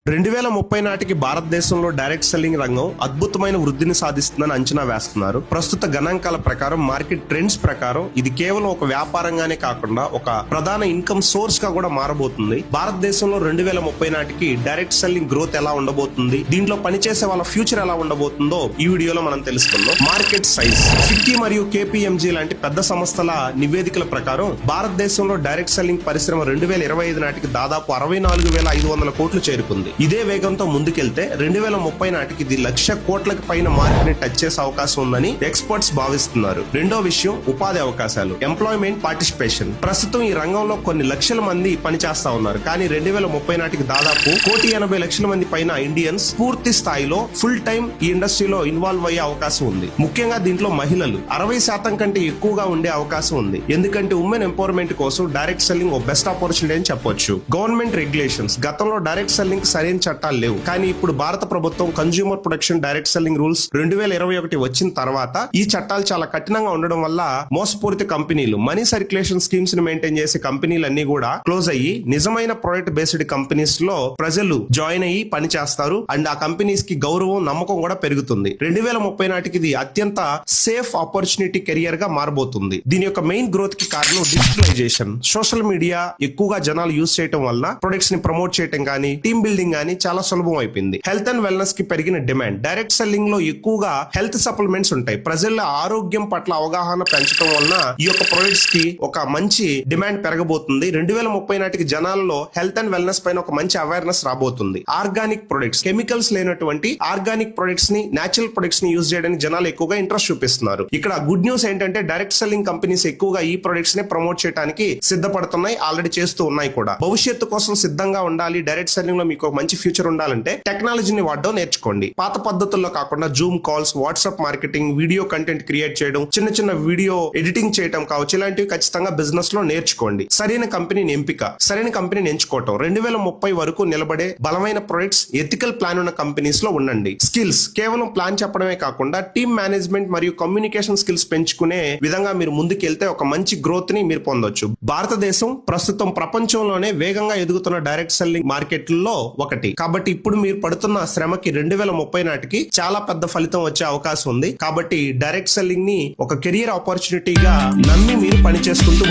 2030 నాటికి భారతదేశంలో direct selling రంగం అద్భుతమైన వృద్ధిని సాధిస్తుందని అంచనా వేస్తున్నారు. ప్రస్తుత గణాంకాల ప్రకారం, మార్కెట్ ట్రెండ్స్ ప్రకారం ఇది కేవలం ఒక వ్యాపారంగానే కాకుండా ఒక ప్రధాన ఇన్కమ్ సోర్స్ గా కూడా మారబోతుంది. భారతదేశంలో 2030 నాటికి డైరెక్ట్ సెల్లింగ్ గ్రోత్ ఎలా ఉండబోతుంది, దీంట్లో పనిచేసే వాళ్ళ ఫ్యూచర్ ఎలా ఉండబోతుందో ఈ వీడియోలో మనం తెలుసుకుందాం. Market size. ఫిక్కీ మరియు కేపీఎంజీ లాంటి పెద్ద సంస్థల నివేదికల ప్రకారం భారతదేశంలో డైరెక్ట్ సెల్లింగ్ పరిశ్రమ 2025 నాటికి దాదాపు 64,500 కోట్లు చేరుకుంది. ఇదే వేగంతో ముందుకెళ్తే 2030 నాటికి ఇది 1,00,000 కోట్లకు పైన మార్కెట్ ని టచ్ చేసే అవకాశం ఉందని ఎక్స్పర్ట్స్ భావిస్తున్నారు. రెండో విషయం ఉపాధి అవకాశాలు, ఎంప్లాయ్మెంట్ పార్టిసిపేషన్. ప్రస్తుతం ఈ రంగంలో కొన్ని లక్షల మంది పనిచేస్తా ఉన్నారు, కానీ 2030 నాటికి దాదాపు 1,80,00,000 మంది పైన ఇండియన్స్ పూర్తి స్థాయిలో ఫుల్ టైం ఈ ఇండస్ట్రీలో ఇన్వాల్వ్ అయ్యే అవకాశం ఉంది. ముఖ్యంగా దీంట్లో మహిళలు 60% కంటే ఎక్కువగా ఉండే అవకాశం ఉంది. ఎందుకంటే ఉమెన్ ఎంపవర్మెంట్ కోసం డైరెక్ట్ సెల్లింగ్ ఓ బెస్ట్ ఆపర్చునిటీ అని చెప్పొచ్చు. Government regulations. గతంలో డైరెక్ట్ సెల్లింగ్ సరైన చట్టాలు లేవు, కానీ ఇప్పుడు భారత ప్రభుత్వం consumer protection direct selling rules 2021 వచ్చిన తర్వాత ఈ చట్టాలు చాలా కఠినంగా ఉండడం వల్ల మోసపూరిత కంపెనీలు, మనీ సర్క్యులేషన్ స్కీమ్స్ ని మెయింటైన్ చేసే కంపెనీలన్నీ కూడా క్లోజ్ అయ్యి నిజమైన ప్రొడక్ట్ బేస్డ్ కంపెనీస్ లో ప్రజలు జాయిన్ అయ్యి పని చేస్తారు. అండ్ ఆ కంపెనీస్ కి గౌరవం, నమ్మకం కూడా పెరుగుతుంది. 2030 నాటికి ఇది అత్యంత సేఫ్ ఆపర్చునిటీ కెరియర్ గా మారబోతుంది. దీని యొక్క మెయిన్ గ్రోత్ కి కారణం డిజిటలైజేషన్. సోషల్ మీడియా ఎక్కువగా జనాలు యూజ్ చేయడం వల్ల ప్రొడక్ట్స్ ని ప్రమోట్ చేయడం కానీ, టీమ్ బిల్డింగ్ కానీ చాలా సులభం అయిపోయింది. హెల్త్ అండ్ వెల్నెస్ కి పెరిగిన డిమాండ్. డైరెక్ట్ సెల్లింగ్ లో ఎక్కువగా హెల్త్ సప్లిమెంట్స్ ఉంటాయి. ప్రజల ఆరోగ్యం పట్ల అవగాహన పెంచడం వలన ఈ యొక్క ప్రొడక్ట్స్ కి ఒక మంచి డిమాండ్ పెరగబోతుంది. 2030 నాటికి జనాల్లో హెల్త్ అండ్ వెల్నెస్ పైన ఒక మంచి అవేర్నెస్ రాబోతుంది. ఆర్గానిక్ ప్రొడక్ట్స్, కెమికల్స్ లేనటువంటి ఆర్గానిక్ ప్రొడక్ట్స్ ని, నేచురల్ ప్రొడక్ట్స్ ని యూజ్ చేయడానికి జనాలు ఎక్కువగా ఇంట్రెస్ట్ చూపిస్తున్నారు. ఇక్కడ గుడ్ న్యూస్ ఏంటంటే డైరెక్ట్ సెల్లింగ్ కంపెనీస్ ఎక్కువగా ఈ ప్రొడక్ట్స్ ని ప్రమోట్ చేయడానికి సిద్ధపడుతున్నాయి, ఆల్రెడీ చేస్తూ ఉన్నాయి కూడా. భవిష్యత్తు కోసం సిద్ధంగా ఉండాలి. డైరెక్ట్ సెల్లింగ్ లో మీకు మంచి ఫ్యూచర్ ఉండాలంటే టెక్నాలజీని వాడడం నేర్చుకోండి. పాత పద్ధతుల్లో కాకుండా Zoom calls, WhatsApp marketing, video content create చేయడం, చిన్న చిన్న వీడియో ఎడిటింగ్ చేయడం కావచ్చు, ఇలాంటివి ఖచ్చితంగా బిజినెస్ లో నేర్చుకోండి. సరైన కంపెనీని ఎంచుకోవటం. 2030 వరకు నిలబడే బలమైన ప్రొడక్ట్స్, ఎథికల్ ప్లాన్ ఉన్న కంపెనీస్ లో ఉండండి. స్కిల్స్. కేవలం ప్లాన్ చెప్పడమే కాకుండా టీమ్ మేనేజ్మెంట్ మరియు కమ్యూనికేషన్ స్కిల్స్ పెంచుకునే విధంగా మీరు ముందుకెళ్తే ఒక మంచి గ్రోత్ ని మీరు పొందొచ్చు. భారతదేశం ప్రస్తుతం ప్రపంచంలోనే వేగంగా ఎదుగుతున్న డైరెక్ట్ సెల్లింగ్ మార్కెట్లలో ఒకటి. కాబట్టి ఇప్పుడు మీరు పడుతున్న శ్రమకి 2030 నాటికి చాలా పెద్ద ఫలితం వచ్చే అవకాశం ఉంది. కాబట్టి డైరెక్ట్ సెల్లింగ్ ని ఒక కెరియర్ ఆపర్చునిటీగా నమ్మి మీరు పని చేసుకుంటూ